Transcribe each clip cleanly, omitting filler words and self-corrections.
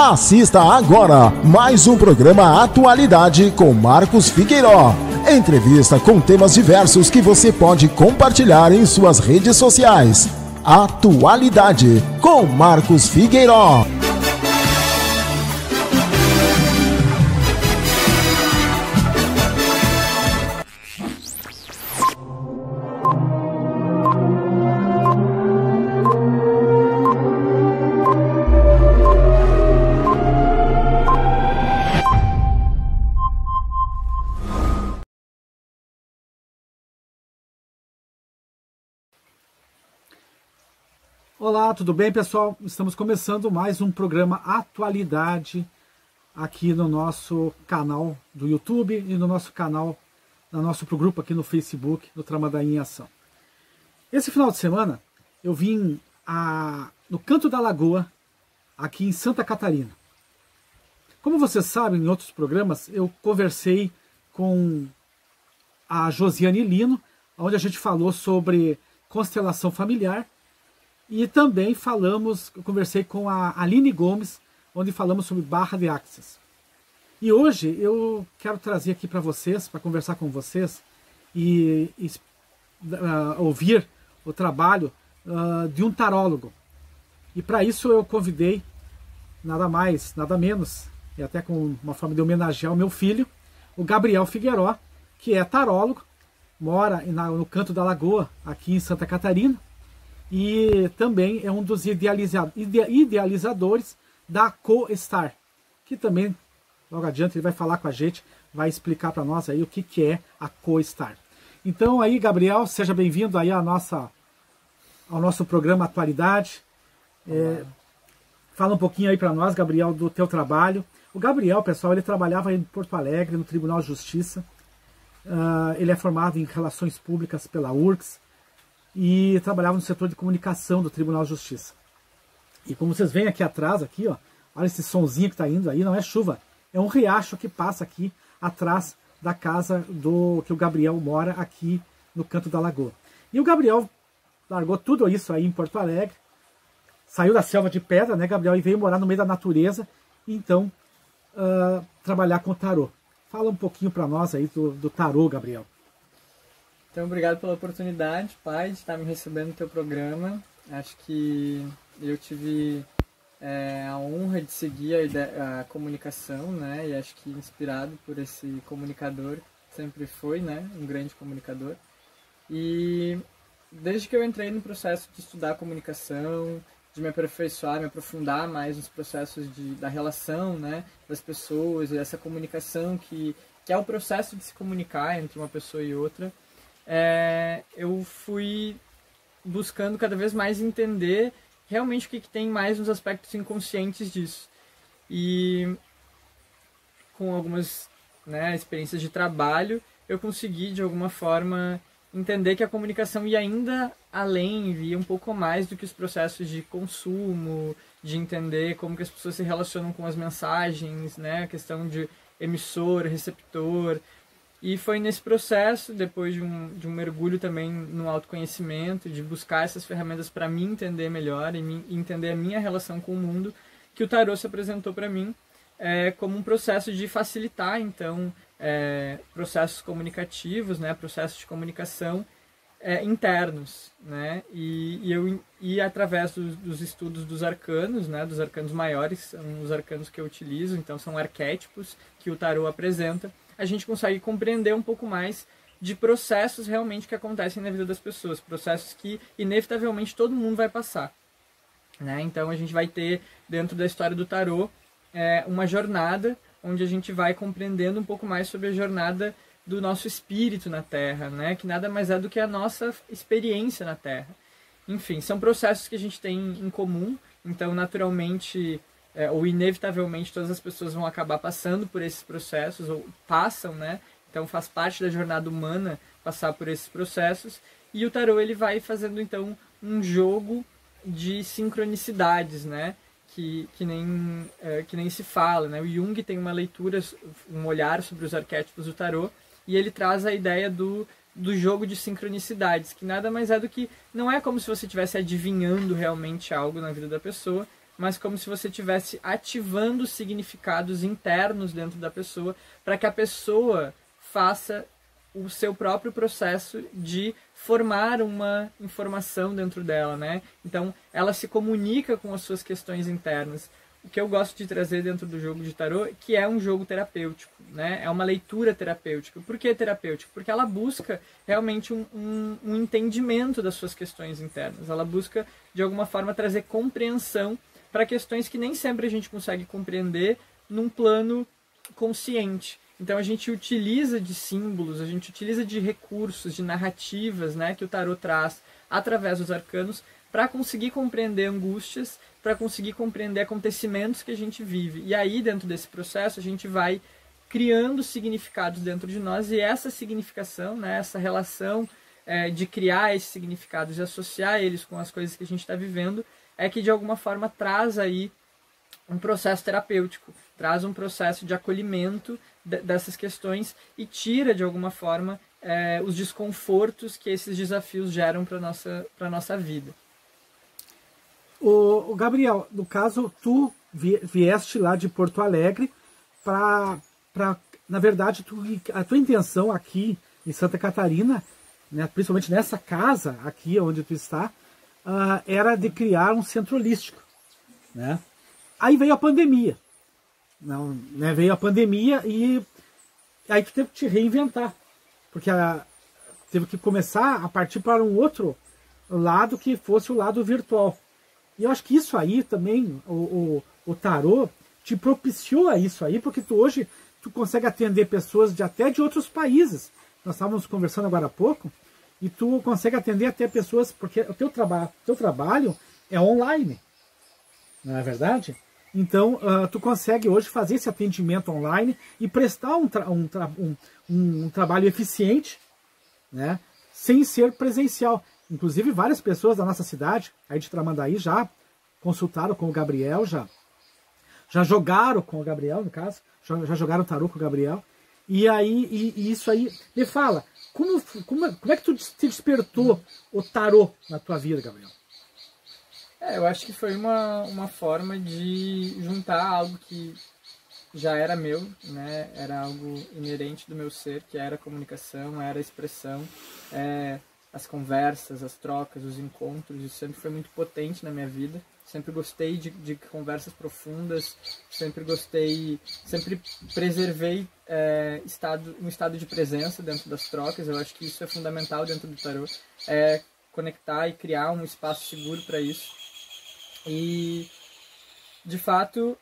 Assista agora mais um programa Atualidade com Marcos Figueiró. Entrevista com temas diversos que você pode compartilhar em suas redes sociais. Atualidade com Marcos Figueiró. Olá, tudo bem, pessoal? Estamos começando mais um programa Atualidade aqui no nosso canal do YouTube e no nosso canal, no nosso grupo aqui no Facebook, do Tramandaí em Ação. Esse final de semana eu vim no Canto da Lagoa, aqui em Santa Catarina. Como vocês sabem, em outros programas, eu conversei com a Josiane Lino, onde a gente falou sobre constelação familiar. E também eu conversei com a Aline Gomes, onde falamos sobre Barra de Axis. E hoje eu quero trazer aqui para vocês, para conversar com vocês e ouvir o trabalho de um tarólogo. E para isso eu convidei nada mais, nada menos, e até com uma forma de homenagear o meu filho, o Gabriel Figueiró, que é tarólogo, mora no Canto da Lagoa, aqui em Santa Catarina, e também é um dos idealizadores da CoStar, que também, logo adiante, ele vai falar com a gente, vai explicar para nós aí o que é a CoStar. Então aí, Gabriel, seja bem-vindo aí ao nosso programa Atualidade. Fala um pouquinho aí para nós, Gabriel, do teu trabalho. O Gabriel, pessoal, ele trabalhava em Porto Alegre, no Tribunal de Justiça. Ele é formado em Relações Públicas pela URGS, e trabalhava no setor de comunicação do Tribunal de Justiça. E como vocês veem aqui atrás, aqui, ó, olha esse sonzinho que está indo aí, não é chuva, é um riacho que passa aqui atrás da casa que o Gabriel mora aqui no Canto da Lagoa. E o Gabriel largou tudo isso aí em Porto Alegre, saiu da selva de pedra, né, Gabriel, e veio morar no meio da natureza, e então trabalhar com o tarô. Fala um pouquinho para nós aí do tarô, Gabriel. Então, obrigado pela oportunidade, pai, de estar me recebendo no teu programa. Acho que eu tive a honra de seguir a comunicação, né? E acho que inspirado por esse comunicador, sempre foi, né? Um grande comunicador. E desde que eu entrei no processo de estudar comunicação, de me aperfeiçoar, me aprofundar mais nos processos da relação, né? Das pessoas e essa comunicação que é o processo de se comunicar entre uma pessoa e outra, eu fui buscando cada vez mais entender realmente o que tem mais nos aspectos inconscientes disso. E com algumas experiências de trabalho, eu consegui, de alguma forma, entender que a comunicação ia ainda além, ia um pouco mais do que os processos de consumo, de entender como que as pessoas se relacionam com as mensagens, né? A questão de emissor, receptor. E foi nesse processo, depois de um mergulho também no autoconhecimento, de buscar essas ferramentas para me entender melhor e entender a minha relação com o mundo, que o tarô se apresentou para mim como um processo de facilitar, então, processos comunicativos, né, processos de comunicação internos, né, e através dos estudos dos arcanos, né, dos arcanos maiores, são os arcanos que eu utilizo, então são arquétipos que o tarô apresenta, a gente consegue compreender um pouco mais de processos realmente que acontecem na vida das pessoas, processos que inevitavelmente todo mundo vai passar, né? Então a gente vai ter dentro da história do tarô uma jornada onde a gente vai compreendendo um pouco mais sobre a jornada do nosso espírito na Terra, né? Que nada mais é do que a nossa experiência na Terra. Enfim, são processos que a gente tem em comum, então naturalmente ou inevitavelmente todas as pessoas vão acabar passando por esses processos, ou passam, né? Então faz parte da jornada humana passar por esses processos, e o tarô ele vai fazendo então um jogo de sincronicidades, né? Que nem se fala, né? O Jung tem uma leitura, um olhar sobre os arquétipos do tarô, e ele traz a ideia do jogo de sincronicidades, que nada mais é do que, não é como se você estivesse adivinhando realmente algo na vida da pessoa, mas como se você estivesse ativando significados internos dentro da pessoa para que a pessoa faça o seu próprio processo de formar uma informação dentro dela, né? Então, ela se comunica com as suas questões internas. O que eu gosto de trazer dentro do jogo de tarô, que é um jogo terapêutico, né? É uma leitura terapêutica. Por que terapêutico? Porque ela busca realmente um entendimento das suas questões internas. Ela busca, de alguma forma, trazer compreensão para questões que nem sempre a gente consegue compreender num plano consciente. Então a gente utiliza de símbolos, a gente utiliza de recursos, de narrativas, né, que o tarô traz através dos arcanos para conseguir compreender angústias, para conseguir compreender acontecimentos que a gente vive. E aí, dentro desse processo, a gente vai criando significados dentro de nós, e essa significação, né, essa relação de criar esses significados e associar eles com as coisas que a gente está vivendo, é que de alguma forma traz aí um processo terapêutico, traz um processo de acolhimento dessas questões e tira de alguma forma os desconfortos que esses desafios geram para a nossa vida. O Gabriel, no caso, tu vieste lá de Porto Alegre para na verdade, a tua intenção aqui em Santa Catarina, né, principalmente nessa casa aqui onde tu está, era de criar um centro holístico, né? Aí veio a pandemia, não, né, veio a pandemia e aí tu teve que te reinventar, porque teve que começar a partir para um outro lado que fosse o lado virtual. E eu acho que isso aí também, o tarô te propiciou a isso aí, porque hoje tu consegue atender pessoas até de outros países. Nós estávamos conversando agora há pouco, e tu consegue atender até pessoas, porque o teu trabalho é online, não é verdade? Então, tu consegue hoje fazer esse atendimento online e prestar um trabalho eficiente, né, sem ser presencial. Inclusive, várias pessoas da nossa cidade, aí de Tramandaí, já consultaram com o Gabriel, já jogaram com o Gabriel, no caso, já jogaram tarô com o Gabriel. E aí, isso aí, me fala, como é que tu te despertou o tarô na tua vida, Gabriel? Eu acho que foi uma forma de juntar algo que já era meu, né? Era algo inerente do meu ser, que era a comunicação, era a expressão, as conversas, as trocas, os encontros. Isso sempre foi muito potente na minha vida. Sempre gostei de conversas profundas, sempre preservei um estado de presença dentro das trocas. Eu acho que isso é fundamental dentro do tarô, conectar e criar um espaço seguro para isso. E, de fato,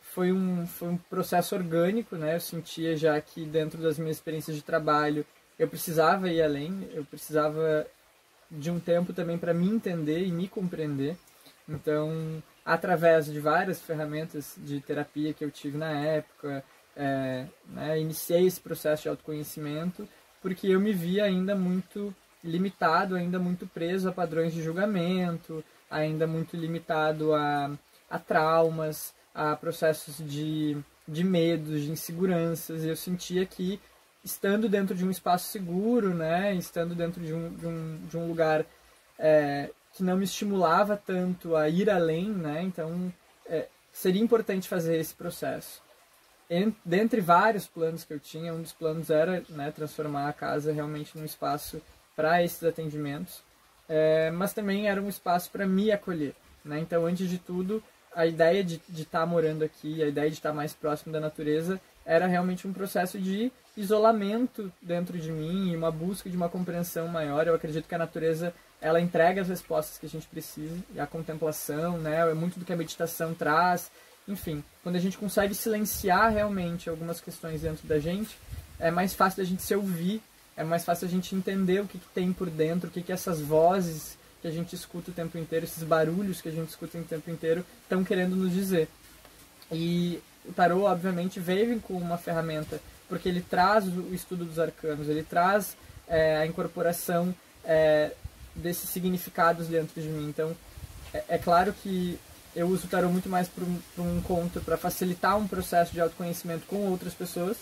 foi um processo orgânico, né? Eu sentia já que dentro das minhas experiências de trabalho eu precisava ir além, eu precisava de um tempo também para me entender e me compreender. Então, através de várias ferramentas de terapia que eu tive na época, né, iniciei esse processo de autoconhecimento, porque eu me via ainda muito limitado, ainda muito preso a padrões de julgamento, ainda muito limitado a traumas, a processos de medos, de inseguranças. E eu sentia que, estando dentro de um espaço seguro, né, estando dentro de um lugar que não me estimulava tanto a ir além, né, então seria importante fazer esse processo. Dentre vários planos que eu tinha, um dos planos era, né, transformar a casa realmente num espaço para esses atendimentos, mas também era um espaço para me acolher, né? Então, antes de tudo, a ideia de estar morando aqui, a ideia de estar mais próximo da natureza, era realmente um processo de isolamento dentro de mim e uma busca de uma compreensão maior. Eu acredito que a natureza, ela entrega as respostas que a gente precisa, e a contemplação, né, é muito do que a meditação traz. Enfim, quando a gente consegue silenciar realmente algumas questões dentro da gente, é mais fácil da gente se ouvir, é mais fácil a gente entender o que tem por dentro, o que essas vozes que a gente escuta o tempo inteiro, esses barulhos que a gente escuta o tempo inteiro, estão querendo nos dizer. E o tarô, obviamente, veio com uma ferramenta, porque ele traz o estudo dos arcanos, ele traz a incorporação desses significados dentro de mim. Então, é claro que eu uso o tarô muito mais para um encontro, para facilitar um processo de autoconhecimento com outras pessoas,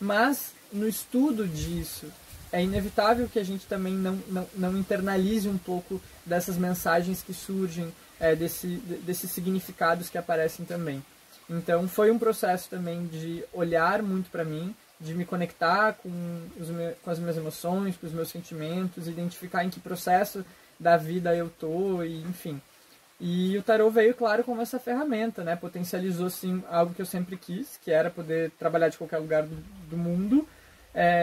mas no estudo disso, é inevitável que a gente também não internalize um pouco dessas mensagens que surgem, desses significados que aparecem também. Então foi um processo também de olhar muito para mim, de me conectar com as minhas emoções, com os meus sentimentos, identificar em que processo da vida eu tô, e enfim. E o tarô veio, claro, como essa ferramenta, né? Potencializou, sim, algo que eu sempre quis, que era poder trabalhar de qualquer lugar do mundo,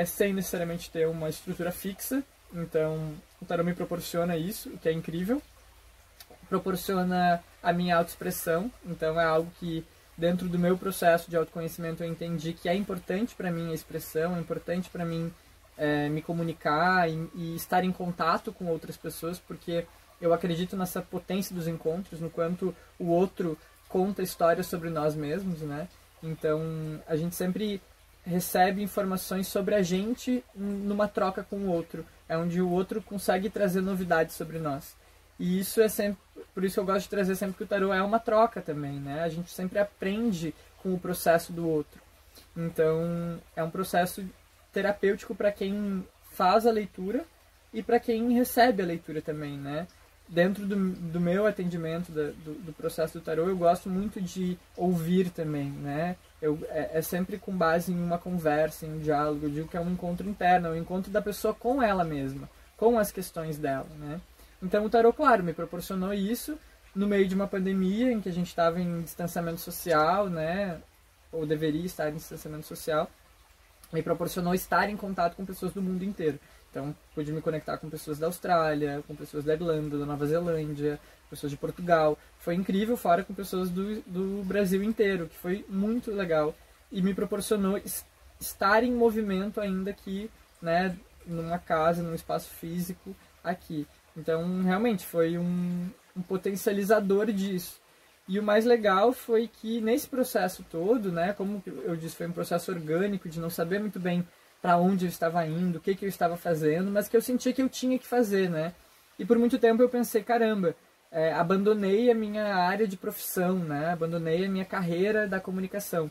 sem necessariamente ter uma estrutura fixa. Então, o tarô me proporciona isso, o que é incrível. Proporciona a minha autoexpressão, então é algo que, dentro do meu processo de autoconhecimento, eu entendi que é importante para mim a expressão, é importante para mim me comunicar e estar em contato com outras pessoas, porque eu acredito nessa potência dos encontros, no quanto o outro conta histórias sobre nós mesmos, né? Então, a gente sempre recebe informações sobre a gente numa troca com o outro, é onde o outro consegue trazer novidades sobre nós. E isso é sempre, por isso que eu gosto de trazer sempre que o tarô é uma troca também, né? A gente sempre aprende com o processo do outro. Então, é um processo terapêutico para quem faz a leitura e para quem recebe a leitura também, né? Dentro do meu atendimento, do processo do tarô, eu gosto muito de ouvir também, né? É sempre com base em uma conversa, em um diálogo. Eu digo que é um encontro interno, é um encontro da pessoa com ela mesma, com as questões dela, né? Então o tarô, claro, me proporcionou isso no meio de uma pandemia em que a gente estava em distanciamento social, né? Ou deveria estar em distanciamento social. Me proporcionou estar em contato com pessoas do mundo inteiro. Então, pude me conectar com pessoas da Austrália, com pessoas da Irlanda, da Nova Zelândia, pessoas de Portugal. Foi incrível, fora com pessoas do Brasil inteiro, que foi muito legal. E me proporcionou estar em movimento ainda aqui, né, numa casa, num espaço físico aqui. Então, realmente, foi um potencializador disso. E o mais legal foi que nesse processo todo, né, como eu disse, foi um processo orgânico, de não saber muito bem para onde eu estava indo, o que eu estava fazendo, mas que eu sentia que eu tinha que fazer, né? E por muito tempo eu pensei, caramba, abandonei a minha área de profissão, né? Abandonei a minha carreira da comunicação.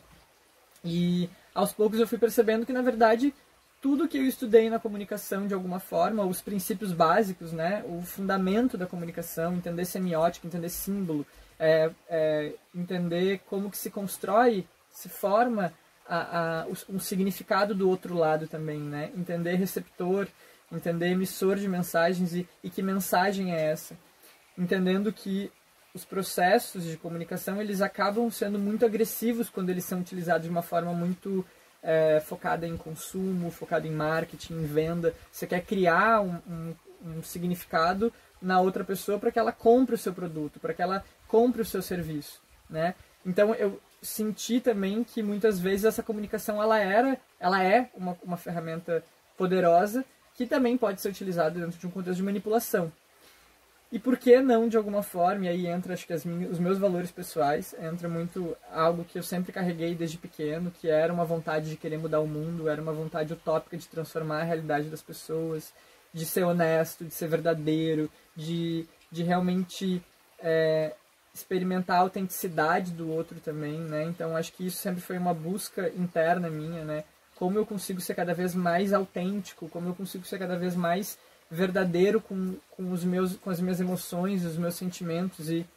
E aos poucos eu fui percebendo que, na verdade, tudo que eu estudei na comunicação, de alguma forma, os princípios básicos, né? O fundamento da comunicação, entender semiótica, entender símbolo, entender como que se constrói, se forma um significado do outro lado também, né? Entender receptor, entender emissor de mensagens e que mensagem é essa. Entendendo que os processos de comunicação, eles acabam sendo muito agressivos quando eles são utilizados de uma forma muito focada em consumo, focada em marketing, em venda. Você quer criar um significado na outra pessoa para que ela compre o seu produto, para que ela compre o seu serviço, né? Então eu senti também que muitas vezes essa comunicação ela é uma ferramenta poderosa que também pode ser utilizada dentro de um contexto de manipulação. E por que não, de alguma forma, e aí entra, acho que os meus valores pessoais, entra muito algo que eu sempre carreguei desde pequeno, que era uma vontade de querer mudar o mundo, era uma vontade utópica de transformar a realidade das pessoas, de ser honesto, de ser verdadeiro, de realmente experimentar a autenticidade do outro também, né? Então acho que isso sempre foi uma busca interna minha, né? Como eu consigo ser cada vez mais autêntico, como eu consigo ser cada vez mais verdadeiro com as minhas emoções, os meus sentimentos, e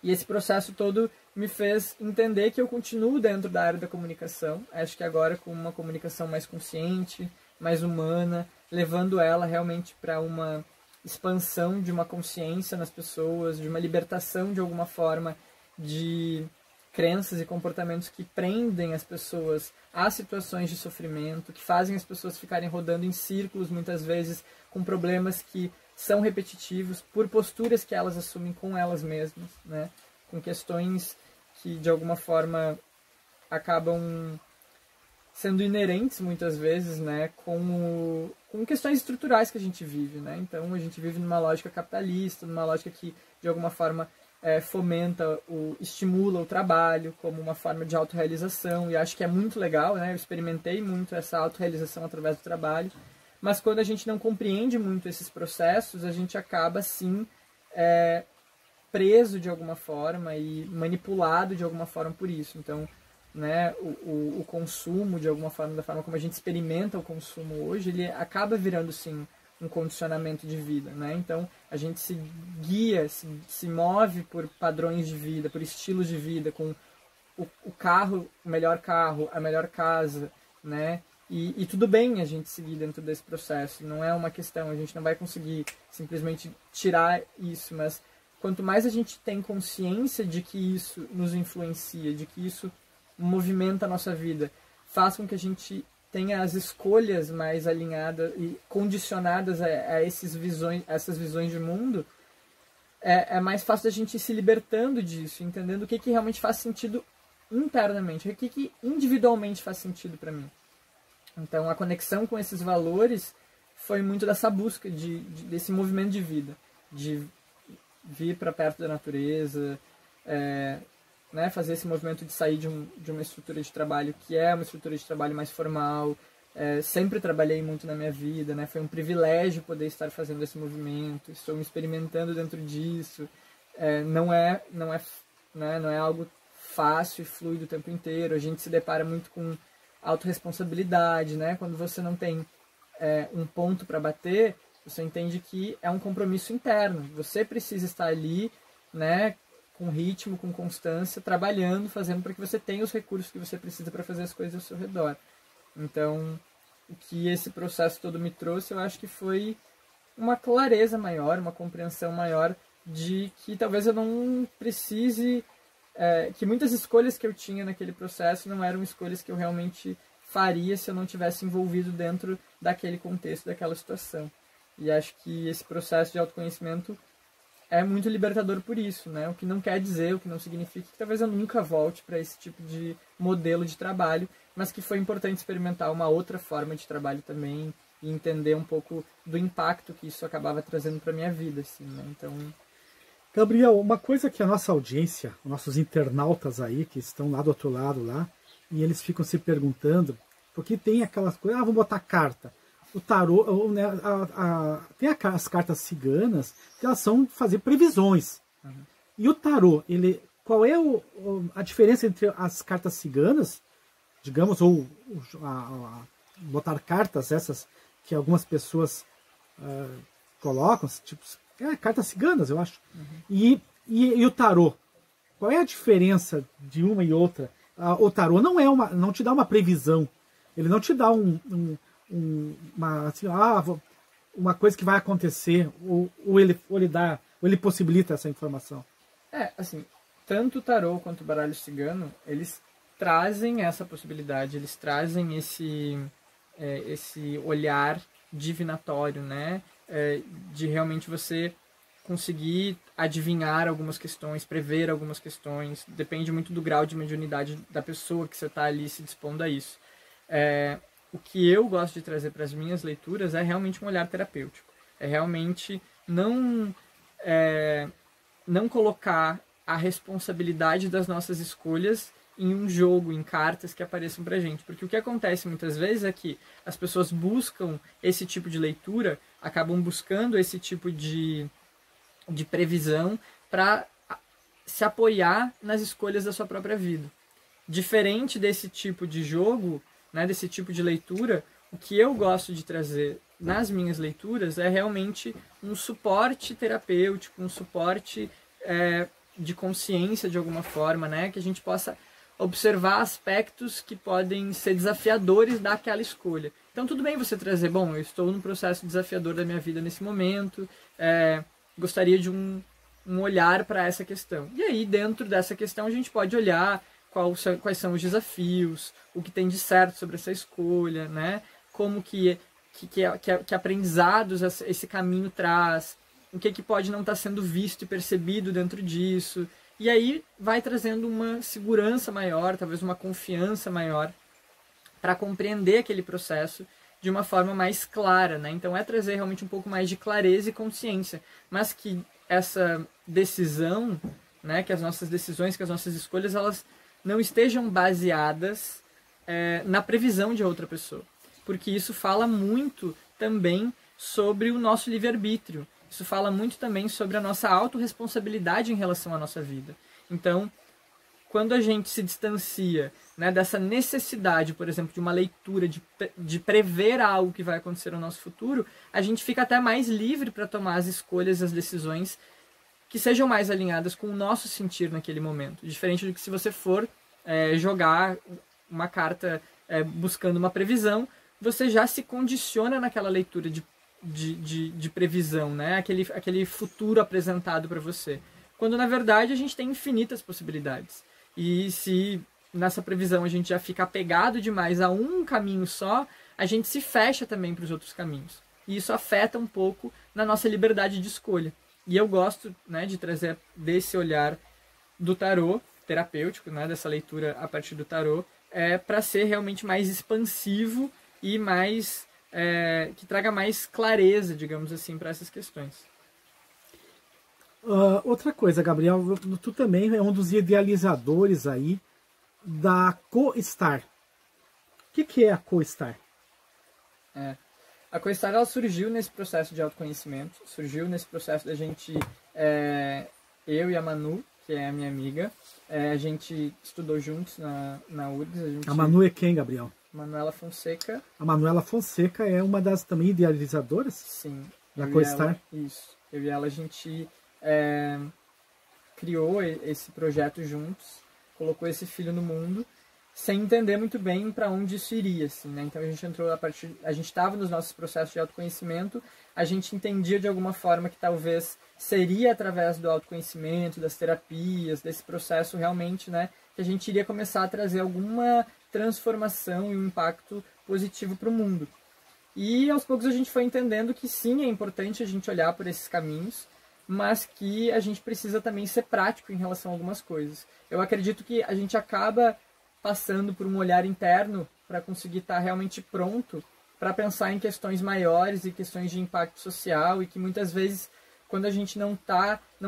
esse processo todo me fez entender que eu continuo dentro da área da comunicação, acho que agora com uma comunicação mais consciente, mais humana, levando ela realmente para uma expansão de uma consciência nas pessoas, de uma libertação de alguma forma de crenças e comportamentos que prendem as pessoas a situações de sofrimento, que fazem as pessoas ficarem rodando em círculos muitas vezes com problemas que são repetitivos por posturas que elas assumem com elas mesmas, né? Com questões que de alguma forma acabam sendo inerentes muitas vezes, né, com questões estruturais que a gente vive, né? Então a gente vive numa lógica capitalista, numa lógica que de alguma forma estimula o trabalho como uma forma de autorrealização, e acho que é muito legal, né? Eu experimentei muito essa autorrealização através do trabalho, mas quando a gente não compreende muito esses processos, a gente acaba sim preso de alguma forma e manipulado de alguma forma por isso. Então, né, o consumo, de alguma forma, da forma como a gente experimenta o consumo hoje, ele acaba virando sim um condicionamento de vida, né? Então a gente se guia, se move por padrões de vida, por estilos de vida, com o carro, o melhor carro, a melhor casa, né? E tudo bem a gente seguir dentro desse processo, não é uma questão, a gente não vai conseguir simplesmente tirar isso, mas quanto mais a gente tem consciência de que isso nos influencia, de que isso movimenta a nossa vida, faz com que a gente tenha as escolhas mais alinhadas e condicionadas a essas visões de mundo, é mais fácil da gente ir se libertando disso, entendendo o que realmente faz sentido internamente, o que individualmente faz sentido para mim. Então a conexão com esses valores foi muito dessa busca desse movimento de vida, de vir para perto da natureza, né, fazer esse movimento de sair de uma estrutura de trabalho que é uma estrutura de trabalho mais formal. Sempre trabalhei muito na minha vida, né, foi um privilégio poder estar fazendo esse movimento, estou me experimentando dentro disso. Não é algo fácil e fluido o tempo inteiro, a gente se depara muito com autorresponsabilidade, né? Quando você não tem um ponto para bater, você entende que é um compromisso interno. Você precisa estar ali, né, com ritmo, com constância, trabalhando, fazendo para que você tenha os recursos que você precisa para fazer as coisas ao seu redor. Então, o que esse processo todo me trouxe, eu acho que foi uma clareza maior, uma compreensão maior de que talvez eu não precise... que muitas escolhas que eu tinha naquele processo não eram escolhas que eu realmente faria se eu não tivesse envolvido dentro daquele contexto, daquela situação. E acho que esse processo de autoconhecimento é muito libertador por isso, né? O que não quer dizer, o que não significa que talvez eu nunca volte para esse tipo de modelo de trabalho, mas que foi importante experimentar uma outra forma de trabalho também e entender um pouco do impacto que isso acabava trazendo para minha vida, assim, né? Então... Gabriel, uma coisa que a nossa audiência, nossos internautas aí, que estão lá do outro lado lá, e eles ficam se perguntando, porque tem aquelas coisas, vou botar carta. O tarô, né, tem as cartas ciganas, que elas são fazer previsões. Uhum. E o tarô, qual é a diferença entre as cartas ciganas, digamos, ou botar cartas essas que algumas pessoas colocam, tipo... cartas ciganas, eu acho. Uhum. E o tarô? Qual é a diferença de uma e outra? O tarô não te dá uma previsão. Ele não te dá uma coisa que vai acontecer, ou ele possibilita essa informação. Assim, tanto o tarô quanto o baralho cigano, eles trazem essa possibilidade, eles trazem esse olhar divinatório, né? De realmente você conseguir adivinhar algumas questões, prever algumas questões, depende muito do grau de mediunidade da pessoa que você está ali se dispondo a isso. O que eu gosto de trazer para as minhas leituras é realmente um olhar terapêutico, é realmente não colocar a responsabilidade das nossas escolhas em um jogo, em cartas que apareçam pra gente. Porque o que acontece muitas vezes é que as pessoas buscam esse tipo de leitura, acabam buscando esse tipo de previsão para se apoiar nas escolhas da sua própria vida. Diferente desse tipo de jogo, né, desse tipo de leitura, o que eu gosto de trazer nas minhas leituras é realmente um suporte terapêutico, um suporte de consciência de alguma forma, né, que a gente possa observar aspectos que podem ser desafiadores daquela escolha. Então tudo bem você trazer, bom, eu estou num processo desafiador da minha vida nesse momento, gostaria de um olhar para essa questão. E aí dentro dessa questão a gente pode olhar quais são os desafios, o que tem de certo sobre essa escolha, né? Como que aprendizados esse caminho traz, o que pode não estar sendo visto e percebido dentro disso. E aí vai trazendo uma segurança maior, talvez uma confiança maior para compreender aquele processo de uma forma mais clara, né? Então é trazer realmente um pouco mais de clareza e consciência, mas que essa decisão, né, que as nossas decisões, que as nossas escolhas, elas não estejam baseadas na previsão de outra pessoa. Porque isso fala muito também sobre o nosso livre-arbítrio. Isso fala muito também sobre a nossa autorresponsabilidade em relação à nossa vida. Então, quando a gente se distancia, né, dessa necessidade, por exemplo, de uma leitura, de prever algo que vai acontecer no nosso futuro, a gente fica até mais livre para tomar as escolhas e as decisões que sejam mais alinhadas com o nosso sentir naquele momento. Diferente do que se você for jogar uma carta buscando uma previsão, você já se condiciona naquela leitura de previsão, né? Aquele futuro apresentado para você. Quando, na verdade, a gente tem infinitas possibilidades. E se nessa previsão a gente já fica apegado demais a um caminho só, a gente se fecha também para os outros caminhos. E isso afeta um pouco na nossa liberdade de escolha. E eu gosto, né, de trazer desse olhar do tarô terapêutico, né, dessa leitura a partir do tarô, para ser realmente mais expansivo e mais que traga mais clareza, digamos assim, para essas questões. Outra coisa, Gabriel, tu também é um dos idealizadores aí da CoStar. O que é a CoStar? A CoStar, ela surgiu nesse processo de autoconhecimento, surgiu nesse processo da gente, eu e a Manu, que é a minha amiga, a gente estudou juntos na URGS. A Manu é quem, Gabriel? Manuela Fonseca. A Manuela Fonseca é uma das também idealizadoras? Sim. Da CoStar? Isso. Eu e ela, a gente criou esse projeto juntos, colocou esse filho no mundo, sem entender muito bem para onde isso iria, assim, né? Então a gente entrou a gente estava nos nossos processos de autoconhecimento, a gente entendia de alguma forma que talvez seria através do autoconhecimento, das terapias, desse processo realmente, né, que a gente iria começar a trazer alguma transformação e um impacto positivo para o mundo. E aos poucos a gente foi entendendo que sim, é importante a gente olhar por esses caminhos, mas que a gente precisa também ser prático em relação a algumas coisas. Eu acredito que a gente acaba passando por um olhar interno para conseguir estar realmente pronto para pensar em questões maiores e questões de impacto social, e que muitas vezes, quando a gente não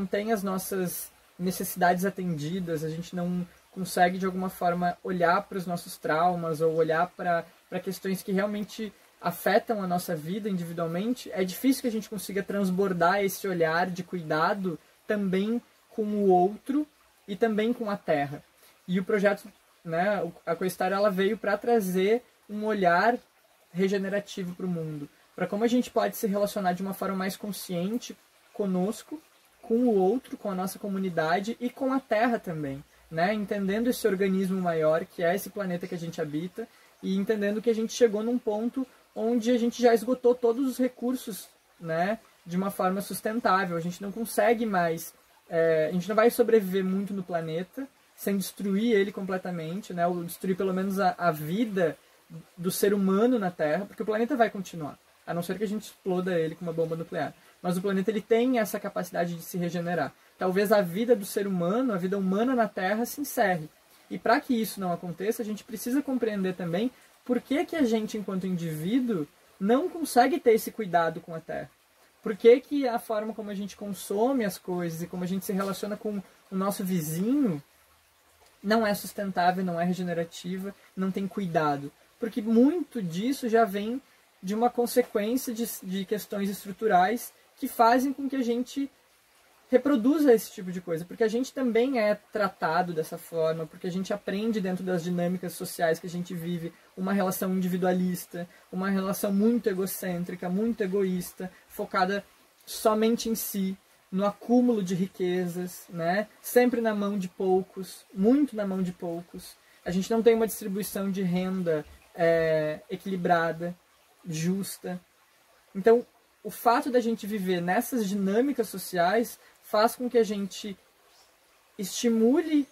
tem as nossas necessidades atendidas, a gente não consegue de alguma forma olhar para os nossos traumas ou olhar para questões que realmente afetam a nossa vida individualmente, é difícil que a gente consiga transbordar esse olhar de cuidado também com o outro e também com a Terra. E o projeto, né, a CoStar, ela veio para trazer um olhar regenerativo para o mundo, para como a gente pode se relacionar de uma forma mais consciente conosco, com o outro, com a nossa comunidade e com a Terra também, né, entendendo esse organismo maior que é esse planeta que a gente habita, e entendendo que a gente chegou num ponto onde a gente já esgotou todos os recursos, né, de uma forma sustentável. A gente não consegue mais, a gente não vai sobreviver muito no planeta sem destruir ele completamente, né, ou destruir pelo menos a vida do ser humano na Terra, porque o planeta vai continuar, a não ser que a gente exploda ele com uma bomba nuclear. Mas o planeta, ele tem essa capacidade de se regenerar. Talvez a vida do ser humano, a vida humana na Terra, se encerre. E para que isso não aconteça, a gente precisa compreender também por que a gente, enquanto indivíduo, não consegue ter esse cuidado com a Terra. Por que a forma como a gente consome as coisas e como a gente se relaciona com o nosso vizinho não é sustentável, não é regenerativa, não tem cuidado. Porque muito disso já vem de uma consequência de questões estruturais que fazem com que a gente reproduza esse tipo de coisa, porque a gente também é tratado dessa forma, porque a gente aprende dentro das dinâmicas sociais que a gente vive uma relação individualista, uma relação muito egocêntrica, muito egoísta, focada somente em si, no acúmulo de riquezas, né? Sempre na mão de poucos, muito na mão de poucos. A gente não tem uma distribuição de renda equilibrada, justa. Então, o fato da gente viver nessas dinâmicas sociais faz com que a gente estimule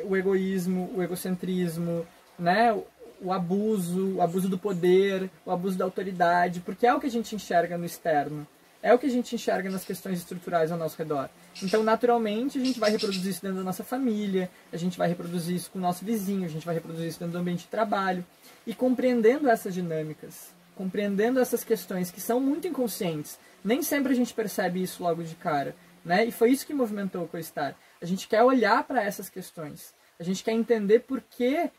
o egoísmo, o egocentrismo, né? o abuso do poder, o abuso da autoridade, porque é o que a gente enxerga no externo, é o que a gente enxerga nas questões estruturais ao nosso redor. Então, naturalmente, a gente vai reproduzir isso dentro da nossa família, a gente vai reproduzir isso com o nosso vizinho, a gente vai reproduzir isso dentro do ambiente de trabalho. E compreendendo essas dinâmicas, compreendendo essas questões que são muito inconscientes, nem sempre a gente percebe isso logo de cara, né? E foi isso que movimentou o CoStar. A gente quer olhar para essas questões, a gente quer entender por que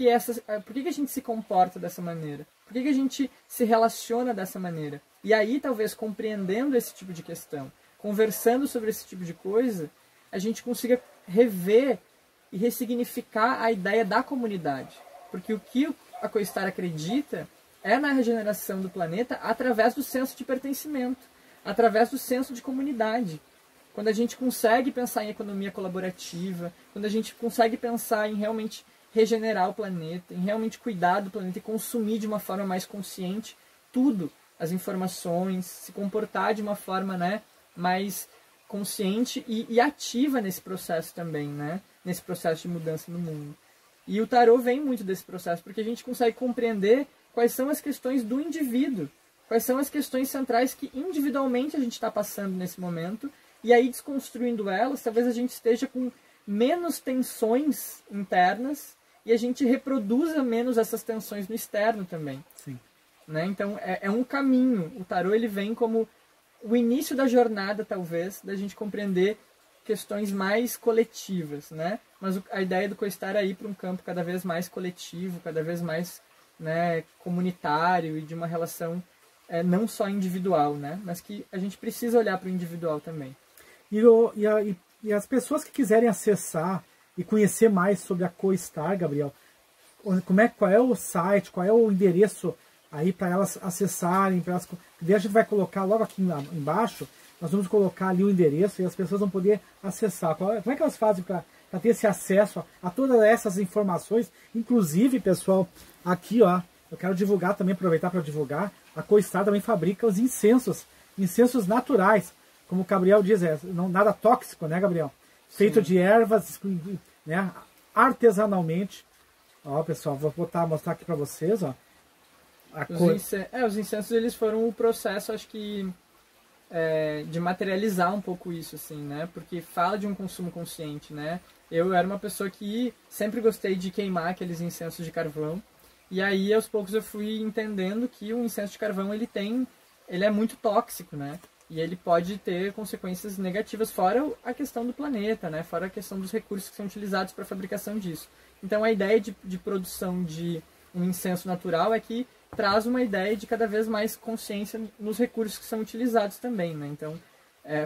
a gente se comporta dessa maneira, por que a gente se relaciona dessa maneira. E aí, talvez, compreendendo esse tipo de questão, conversando sobre esse tipo de coisa, a gente consiga rever e ressignificar a ideia da comunidade. Porque o que a CoStar acredita é na regeneração do planeta através do senso de pertencimento, através do senso de comunidade. Quando a gente consegue pensar em economia colaborativa, quando a gente consegue pensar em realmente regenerar o planeta, em realmente cuidar do planeta e consumir de uma forma mais consciente tudo, as informações, se comportar de uma forma, né, mais consciente e ativa nesse processo também, né, nesse processo de mudança no mundo. E o tarô vem muito desse processo, porque a gente consegue compreender quais são as questões do indivíduo, quais são as questões centrais que individualmente a gente está passando nesse momento, e aí desconstruindo elas, talvez a gente esteja com menos tensões internas e a gente reproduza menos essas tensões no externo também. Sim. Né? Então é um caminho. O tarô ele vem como o início da jornada, talvez, da gente compreender questões mais coletivas, né? Mas a ideia do CoStar é ir para um campo cada vez mais coletivo, cada vez mais, né, comunitário e de uma relação não só individual, né? Mas que a gente precisa olhar para o individual também. E as pessoas que quiserem acessar e conhecer mais sobre a CoStar, Gabriel, qual é o site, qual é o endereço aí para elas acessarem, daí a gente vai colocar logo aqui embaixo, nós vamos colocar ali o endereço e as pessoas vão poder acessar. Como é que elas fazem para ter esse acesso a todas essas informações? Inclusive, pessoal, aqui, ó, eu quero divulgar também, aproveitar para divulgar, a CoStar também fabrica os incensos naturais, como o Gabriel diz, nada tóxico, né, Gabriel? Feito de ervas, né, artesanalmente. Ó, pessoal, vou mostrar aqui para vocês, ó. Os incensos, eles foram o processo, acho que, de materializar um pouco isso, assim, né? Porque fala de um consumo consciente, né? Eu era uma pessoa que sempre gostei de queimar aqueles incensos de carvão. E aí, aos poucos, eu fui entendendo que o incenso de carvão, ele é muito tóxico, né? E ele pode ter consequências negativas, fora a questão do planeta, né? Fora a questão dos recursos que são utilizados para a fabricação disso. Então, a ideia de produção de um incenso natural é que traz uma ideia de cada vez mais consciência nos recursos que são utilizados também, né? Então,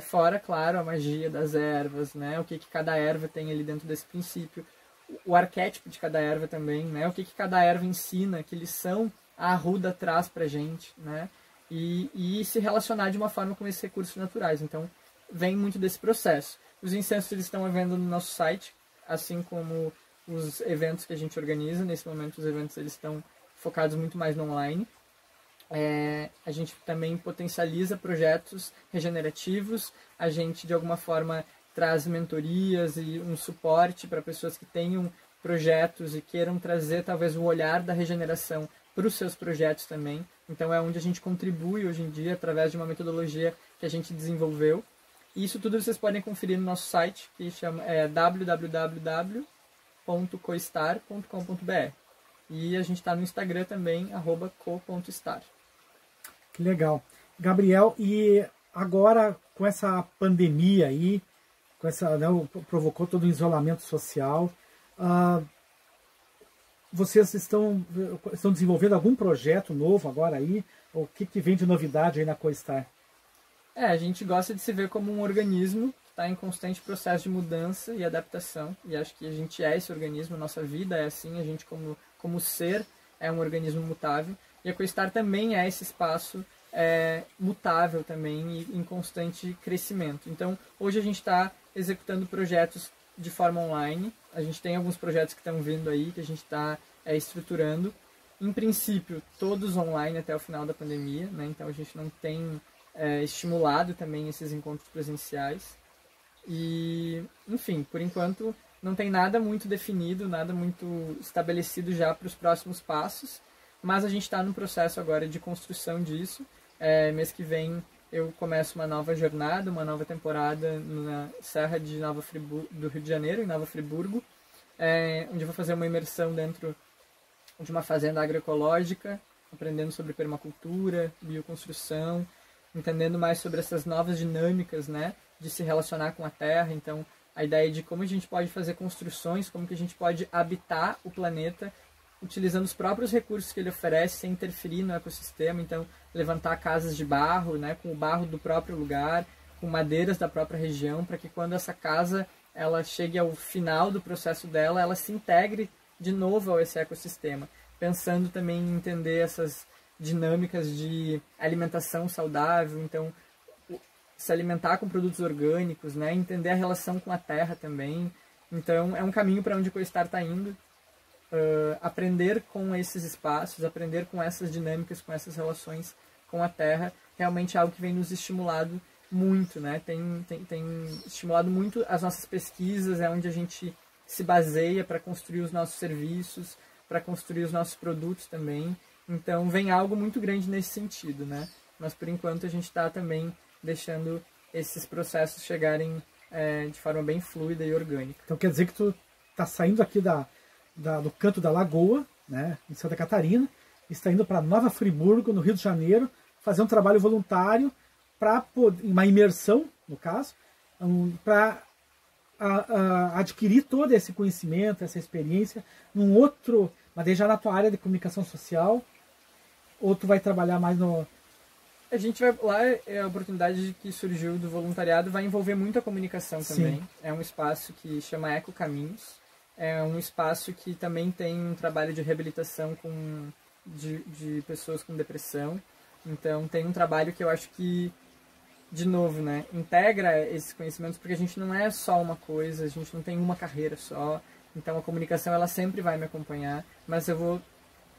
fora, claro, a magia das ervas, né? O que cada erva tem ali dentro desse princípio. O arquétipo de cada erva também, né? O que cada erva ensina, que lição a arruda traz pra gente, né? E se relacionar de uma forma com esses recursos naturais. Então, vem muito desse processo. Os incensos eles estão à venda no nosso site, assim como os eventos que a gente organiza. Nesse momento, os eventos eles estão focados muito mais no online. A gente também potencializa projetos regenerativos. A gente, de alguma forma, traz mentorias e um suporte para pessoas que tenham projetos e queiram trazer, talvez, o olhar da regeneração para os seus projetos também. Então, é onde a gente contribui hoje em dia, através de uma metodologia que a gente desenvolveu. E isso tudo vocês podem conferir no nosso site, que chama www.coistar.com.br. E a gente está no Instagram também, @co.star. Que legal. Gabriel, e agora com essa pandemia aí, provocou todo o isolamento social, vocês estão desenvolvendo algum projeto novo agora aí? O que vem de novidade aí na CoStar? A gente gosta de se ver como um organismo que está em constante processo de mudança e adaptação. E acho que a gente é esse organismo, a nossa vida é assim, a gente como ser é um organismo mutável. E a CoStar também é esse espaço mutável também e em constante crescimento. Então, hoje a gente está executando projetos de forma online. A gente tem alguns projetos que estão vindo aí, que a gente está estruturando. Em princípio, todos online até o final da pandemia, né? Então a gente não tem estimulado também esses encontros presenciais. E, enfim, por enquanto não tem nada muito definido, nada muito estabelecido já para os próximos passos, mas a gente está no processo agora de construção disso. Mês que vem eu começo uma nova jornada, uma nova temporada na Serra de do Rio de Janeiro, em Nova Friburgo, onde eu vou fazer uma imersão dentro de uma fazenda agroecológica, aprendendo sobre permacultura, bioconstrução, entendendo mais sobre essas novas dinâmicas, né, de se relacionar com a terra. Então, a ideia de como a gente pode fazer construções, como que a gente pode habitar o planeta utilizando os próprios recursos que ele oferece, sem interferir no ecossistema. Então, levantar casas de barro, né, com o barro do próprio lugar, com madeiras da própria região, para que quando essa casa ela chegue ao final do processo dela, ela se integre de novo a esse ecossistema, pensando também em entender essas dinâmicas de alimentação saudável, então se alimentar com produtos orgânicos, né? Entender a relação com a terra também. Então é um caminho para onde o CoStar está indo. Aprender com esses espaços, aprender com essas dinâmicas, com essas relações com a terra, realmente é algo que vem nos estimulado muito, né? Tem estimulado muito as nossas pesquisas, é onde a gente se baseia para construir os nossos serviços, para construir os nossos produtos também. Então vem algo muito grande nesse sentido, né? Mas por enquanto a gente está também deixando esses processos chegarem de forma bem fluida e orgânica. Então quer dizer que tu está saindo aqui do canto da Lagoa, né, em Santa Catarina, está indo para Nova Friburgo, no Rio de Janeiro, fazer um trabalho voluntário para uma imersão, no caso, para adquirir todo esse conhecimento, essa experiência num outro, mas daí já na tua área de comunicação social, ou tu vai trabalhar mais no... A gente vai lá, a oportunidade que surgiu do voluntariado vai envolver muito a comunicação também. Sim. É um espaço que chama Eco Caminhos. É um espaço que também tem um trabalho de reabilitação de pessoas com depressão. Então tem um trabalho que eu acho que, de novo, né, integra esses conhecimentos, porque a gente não é só uma coisa, a gente não tem uma carreira só. Então a comunicação ela sempre vai me acompanhar, mas eu vou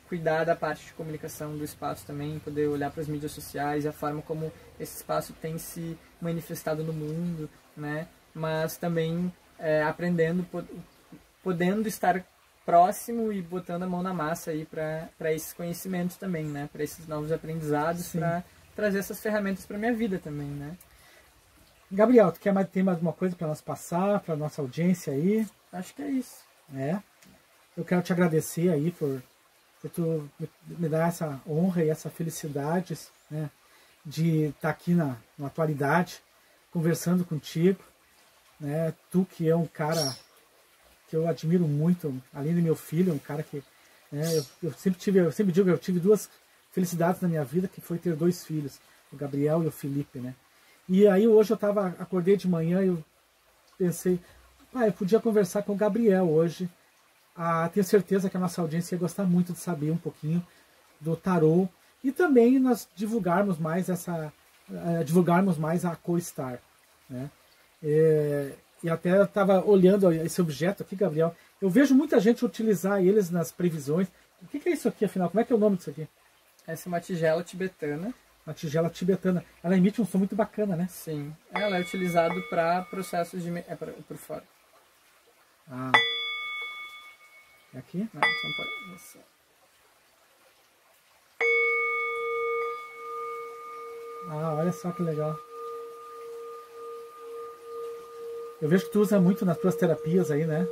cuidar da parte de comunicação do espaço também, poder olhar para as mídias sociais, a forma como esse espaço tem se manifestado no mundo, né? Mas também aprendendo, podendo estar próximo e botando a mão na massa aí para esses conhecimentos também, né? Para esses novos aprendizados, para trazer essas ferramentas para minha vida também, né? Gabriel, tu tem mais alguma coisa para nós passar, para nossa audiência aí? Acho que é isso. Eu quero te agradecer aí por tu me dar essa honra e essa felicidade, né, de estar aqui na atualidade, conversando contigo, né? Tu que é um cara que eu admiro muito, além do meu filho, um cara que, né, eu sempre digo que eu tive duas felicidades na minha vida, que foi ter 2 filhos, o Gabriel e o Felipe, né? E aí hoje acordei de manhã e eu pensei, eu podia conversar com o Gabriel hoje. Tenho certeza que a nossa audiência ia gostar muito de saber um pouquinho do tarô e também nós divulgarmos mais a CoStar, né? E até eu estava olhando esse objeto aqui, Gabriel. Eu vejo muita gente utilizar eles nas previsões. O que é isso aqui, afinal? Como é que é o nome disso aqui? Essa é uma tigela tibetana. Uma tigela tibetana. Ela emite um som muito bacana, né? Sim. Ela é utilizada para processos de... por fora. É aqui? Não, você não pode. Isso. Olha só que legal. Eu vejo que tu usa muito nas tuas terapias aí, né?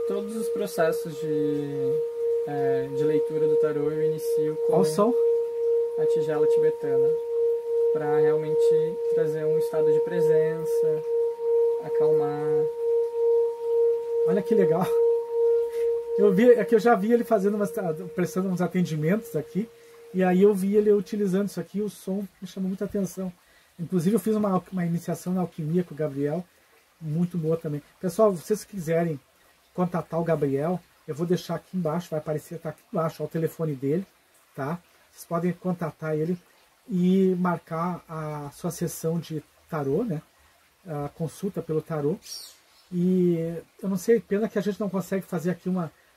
Todos os processos de leitura do tarô eu inicio com Qual o som? a tigela tibetana, para realmente trazer um estado de presença, acalmar. Olha que legal. Eu já vi ele prestando uns atendimentos aqui, e aí eu vi ele utilizando isso aqui, o som me chamou muita atenção. Inclusive eu fiz uma iniciação na alquimia com o Gabriel, muito boa também. Pessoal, se vocês quiserem contatar o Gabriel, eu vou deixar aqui embaixo, vai aparecer, tá aqui embaixo, ó, o telefone dele, tá? Vocês podem contatar ele e marcar a sua sessão de tarô, né? A consulta pelo tarô. E eu não sei, pena que a gente não consegue fazer aqui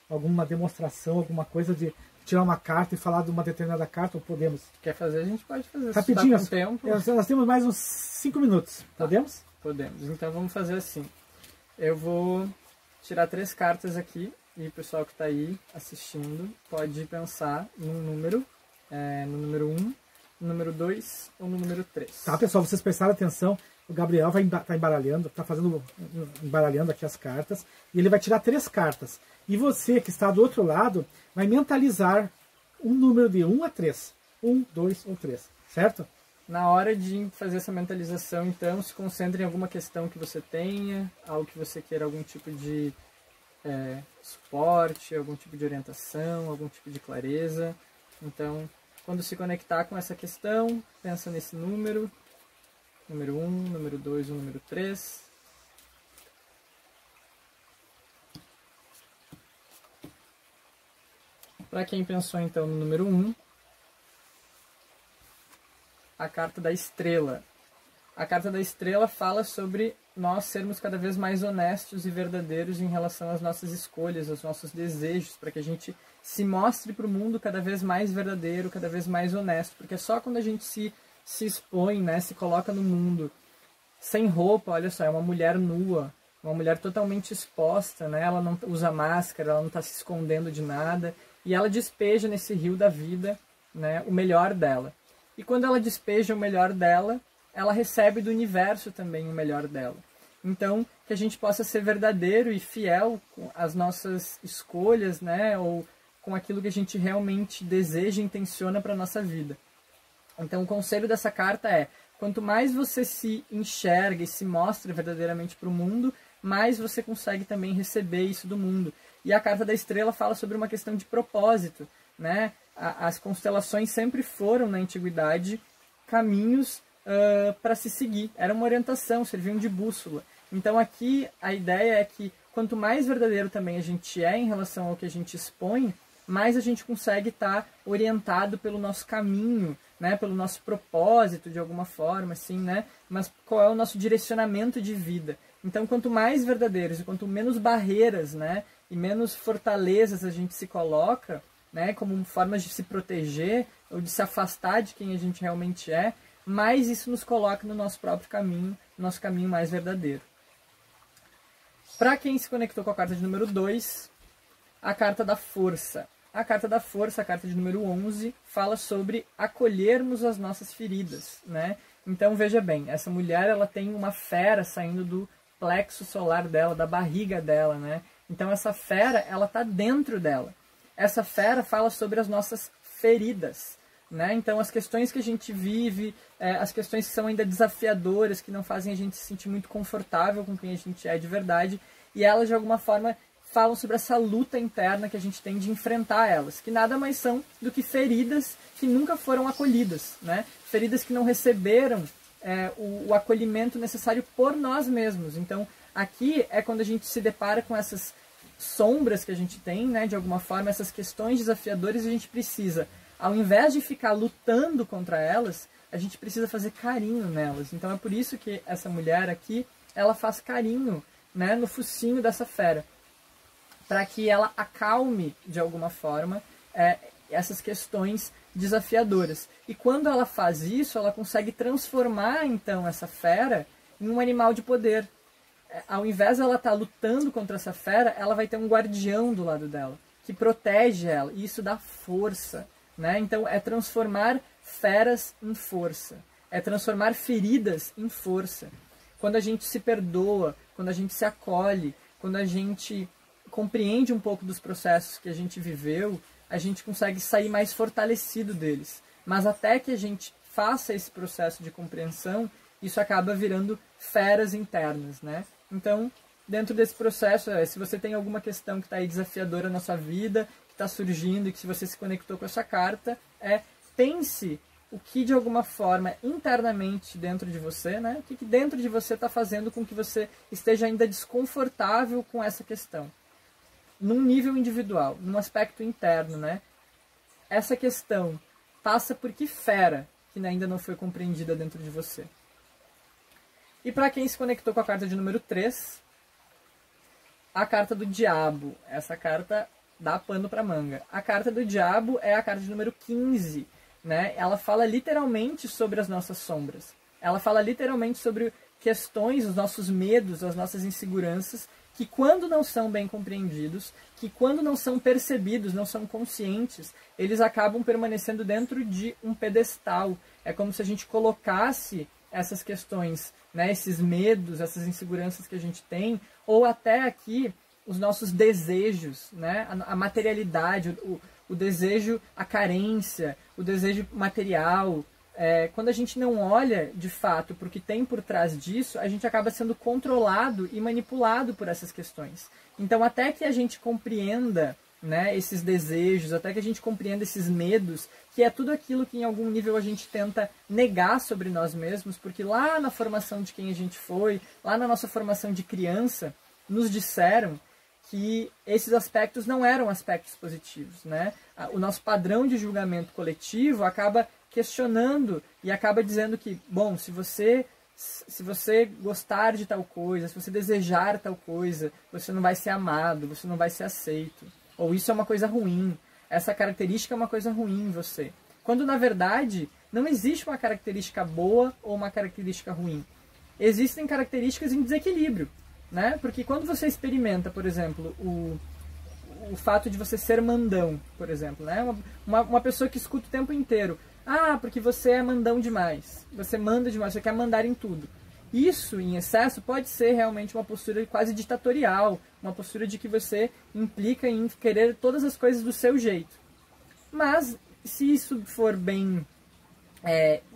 alguma demonstração, alguma coisa de tirar uma carta e falar de uma determinada carta, ou podemos? Quer fazer? A gente pode fazer. Rapidinho, tá com tempo. Nós temos mais uns 5 minutos, podemos? Podemos. Então vamos fazer assim. Eu vou tirar 3 cartas aqui, e o pessoal que está aí assistindo pode pensar num número, no número 1, no número 2 ou no número 3. Tá, pessoal, vocês prestaram atenção, o Gabriel vai estar embaralhando, embaralhando aqui as cartas, e ele vai tirar 3 cartas. E você que está do outro lado vai mentalizar um número de 1 a 3. 1, 2 ou 3, certo? Na hora de fazer essa mentalização, então, se concentre em alguma questão que você tenha, algo que você queira, algum tipo de suporte, algum tipo de orientação, algum tipo de clareza. Então, quando se conectar com essa questão, pensa nesse número 1, número 2 ou número 3. Para quem pensou então no número 1, a carta da estrela. A carta da estrela fala sobre nós sermos cada vez mais honestos e verdadeiros em relação às nossas escolhas, aos nossos desejos, para que a gente se mostre para o mundo cada vez mais verdadeiro, cada vez mais honesto, porque é só quando a gente se expõe, né, se coloca no mundo sem roupa, olha só, é uma mulher nua, uma mulher totalmente exposta, né, ela não usa máscara, ela não está se escondendo de nada, e ela despeja nesse rio da vida, né, o melhor dela. E quando ela despeja o melhor dela, ela recebe do universo também o melhor dela. Então, que a gente possa ser verdadeiro e fiel com as nossas escolhas, né, ou com aquilo que a gente realmente deseja e intenciona para a nossa vida. Então, o conselho dessa carta é, quanto mais você se enxerga e se mostra verdadeiramente para o mundo, mais você consegue também receber isso do mundo. E a carta da estrela fala sobre uma questão de propósito, né? As constelações sempre foram, na antiguidade, caminhos para se seguir. Era uma orientação, serviam de bússola. Então aqui a ideia é que quanto mais verdadeiro também a gente é em relação ao que a gente expõe, mais a gente consegue estar orientado pelo nosso caminho, né, pelo nosso propósito de alguma forma, assim, né? Mas qual é o nosso direcionamento de vida? Então quanto mais verdadeiros e quanto menos barreiras, né, e menos fortalezas a gente se coloca, né, como formas de se proteger ou de se afastar de quem a gente realmente é, mais isso nos coloca no nosso próprio caminho, nosso caminho mais verdadeiro. Para quem se conectou com a carta de número 2, a carta da força. A carta da força, a carta de número 11, fala sobre acolhermos as nossas feridas, né? Então veja bem, essa mulher ela tem uma fera saindo do plexo solar dela, da barriga dela, né? Então essa fera, ela está dentro dela. Essa fera fala sobre as nossas feridas, né? Então as questões que a gente vive, as questões que são ainda desafiadoras, que não fazem a gente se sentir muito confortável com quem a gente é de verdade, e elas de alguma forma falam sobre essa luta interna que a gente tem de enfrentar elas, que nada mais são do que feridas que nunca foram acolhidas, né? Feridas que não receberam o acolhimento necessário por nós mesmos. Então aqui é quando a gente se depara com essas sombras que a gente tem, né, de alguma forma, essas questões desafiadoras, a gente precisa, ao invés de ficar lutando contra elas, a gente precisa fazer carinho nelas. Então é por isso que essa mulher aqui, ela faz carinho, né, no focinho dessa fera, para que ela acalme, de alguma forma, essas questões desafiadoras. E quando ela faz isso, ela consegue transformar, então, essa fera em um animal de poder. Ao invés de ela estar lutando contra essa fera, ela vai ter um guardião do lado dela, que protege ela, e isso dá força, né? Então é transformar feras em força, é transformar feridas em força. Quando a gente se perdoa, quando a gente se acolhe, quando a gente compreende um pouco dos processos que a gente viveu, a gente consegue sair mais fortalecido deles. Mas até que a gente faça esse processo de compreensão, isso acaba virando feras internas, né? Então, dentro desse processo, se você tem alguma questão que está aí desafiadora na sua vida, que está surgindo e que se você se conectou com essa carta, pense o que de alguma forma internamente dentro de você, né? O que dentro de você está fazendo com que você esteja ainda desconfortável com essa questão. Num nível individual, num aspecto interno, né? Essa questão passa por que fera que ainda não foi compreendida dentro de você. E para quem se conectou com a carta de número 3, a carta do diabo. Essa carta dá pano para manga. A carta do diabo é a carta de número 15. Né? Ela fala literalmente sobre as nossas sombras. Ela fala literalmente sobre questões, os nossos medos, as nossas inseguranças, que quando não são bem compreendidos, que quando não são percebidos, não são conscientes, eles acabam permanecendo dentro de um pedestal. É como se a gente colocasse essas questões, né, esses medos, essas inseguranças que a gente tem, ou até aqui os nossos desejos, né, a materialidade, o desejo, a carência, o desejo material. Quando a gente não olha de fato para o que tem por trás disso, a gente acaba sendo controlado e manipulado por essas questões. Então, até que a gente compreenda, né, esses desejos, até que a gente compreenda esses medos, que é tudo aquilo que em algum nível a gente tenta negar sobre nós mesmos, porque lá na formação de quem a gente foi, lá na nossa formação de criança, nos disseram que esses aspectos não eram aspectos positivos, né? O nosso padrão de julgamento coletivo acaba questionando e acaba dizendo que, bom, se você gostar de tal coisa, se você desejar tal coisa, você não vai ser amado, você não vai ser aceito. Ou isso é uma coisa ruim, essa característica é uma coisa ruim em você. Quando, na verdade, não existe uma característica boa ou uma característica ruim. Existem características em desequilíbrio, né? Porque quando você experimenta, por exemplo, o fato de você ser mandão, por exemplo, né? Uma pessoa que escuta o tempo inteiro, porque você é mandão demais, você manda demais, você quer mandar em tudo. Isso, em excesso, pode ser realmente uma postura quase ditatorial, uma postura de que você implica em querer todas as coisas do seu jeito. Mas, se isso for bem...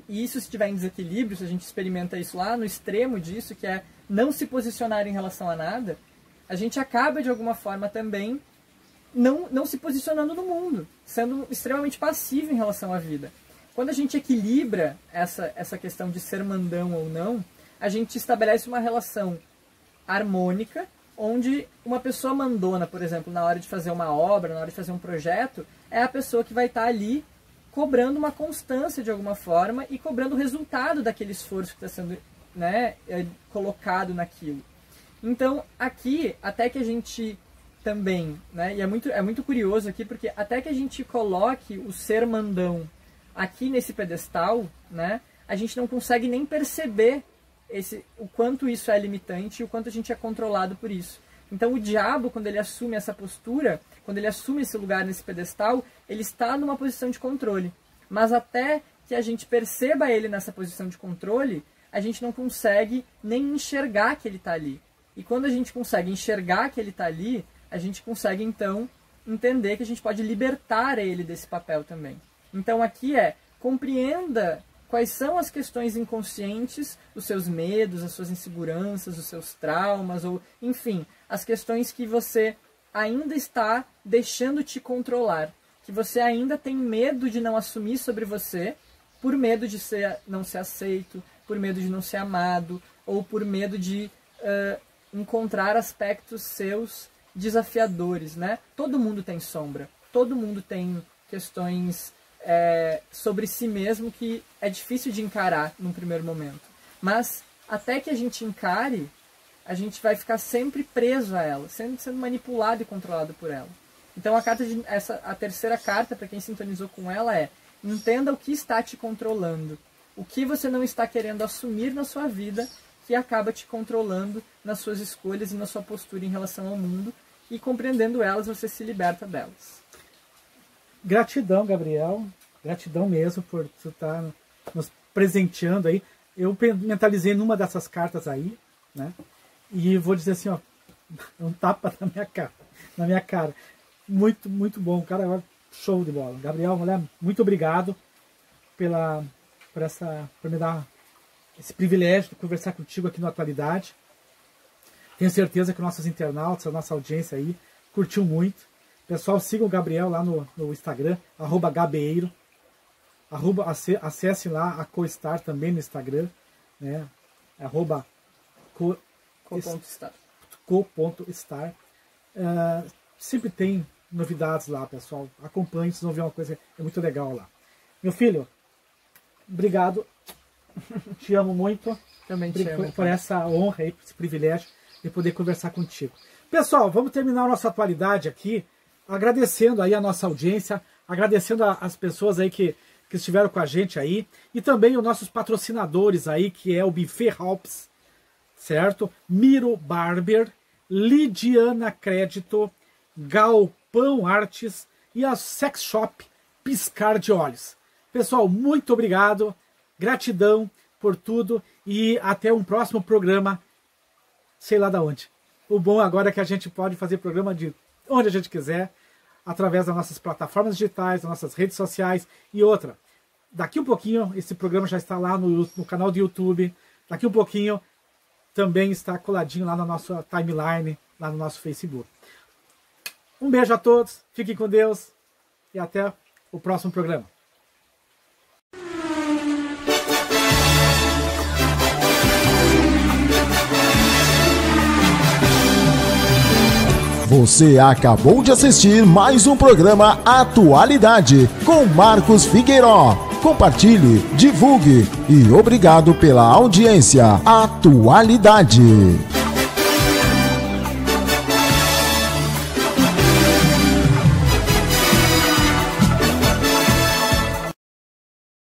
e isso estiver em desequilíbrio, se a gente experimenta isso lá no extremo disso, que é não se posicionar em relação a nada, a gente acaba, de alguma forma, também não se posicionando no mundo, sendo extremamente passivo em relação à vida. Quando a gente equilibra essa questão de ser mandão ou não, a gente estabelece uma relação harmônica, onde uma pessoa mandona, por exemplo, na hora de fazer uma obra, na hora de fazer um projeto, é a pessoa que vai estar ali cobrando uma constância de alguma forma e cobrando o resultado daquele esforço que está sendo, né, colocado naquilo. Então, aqui, até que a gente também, né, e é muito curioso aqui, porque até que a gente coloque o ser mandão aqui nesse pedestal, né, a gente não consegue nem perceber o quanto isso é limitante e o quanto a gente é controlado por isso. Então o diabo, quando ele assume essa postura, quando ele assume esse lugar nesse pedestal, ele está numa posição de controle. Mas até que a gente perceba ele nessa posição de controle, a gente não consegue nem enxergar que ele está ali. E quando a gente consegue enxergar que ele está ali, a gente consegue então entender que a gente pode libertar ele desse papel também. Então aqui compreenda quais são as questões inconscientes, os seus medos, as suas inseguranças, os seus traumas, ou enfim, as questões que você ainda está deixando te controlar, que você ainda tem medo de não assumir sobre você, por medo de não ser aceito, por medo de não ser amado, ou por medo de encontrar aspectos seus desafiadores, né? Todo mundo tem sombra, todo mundo tem questões sobre si mesmo que é difícil de encarar num primeiro momento. Mas até que a gente encare, a gente vai ficar sempre preso a ela, sendo manipulado e controlado por ela. Então a terceira carta, para quem sintonizou com ela, entenda o que está te controlando. O que você não está querendo assumir na sua vida que acaba te controlando nas suas escolhas e na sua postura em relação ao mundo, e compreendendo elas, você se liberta delas. Gratidão, Gabriel. Gratidão mesmo por tu estar nos presenteando aí. Eu mentalizei numa dessas cartas aí, né? E vou dizer assim, um tapa na minha cara. Muito, muito bom. Cara, show de bola. Gabriel, muito obrigado por me dar esse privilégio de conversar contigo aqui no Atualidade. Tenho certeza que nossos internautas, a nossa audiência aí, curtiu muito. Pessoal, sigam o Gabriel lá no Instagram, @gabeiro. Acesse lá a CoStar também no Instagram, né? @co.star. Sempre tem novidades lá, pessoal. Acompanhe, vocês vão ver uma coisa muito legal lá. Meu filho, obrigado. Te amo muito. Também te amo. Por essa honra aí, por esse privilégio de poder conversar contigo. Pessoal, vamos terminar a nossa atualidade aqui, agradecendo aí a nossa audiência, agradecendo as pessoas aí que estiveram com a gente aí, e também os nossos patrocinadores aí, que é o Buffet Hops, certo? Miro Barber, Lidiana Crédito, Galpão Artes e a Sex Shop Piscar de Olhos. Pessoal, muito obrigado, gratidão por tudo e até um próximo programa, sei lá da onde. O bom agora é que a gente pode fazer programa de onde a gente quiser, através das nossas plataformas digitais, das nossas redes sociais e outra. Daqui um pouquinho, esse programa já está lá no canal do YouTube. Daqui um pouquinho também está coladinho lá na nossa timeline, lá no nosso Facebook. Um beijo a todos, fiquem com Deus e até o próximo programa. Você acabou de assistir mais um programa Atualidade com Marcos Figueiró. Compartilhe, divulgue e obrigado pela audiência. Atualidade.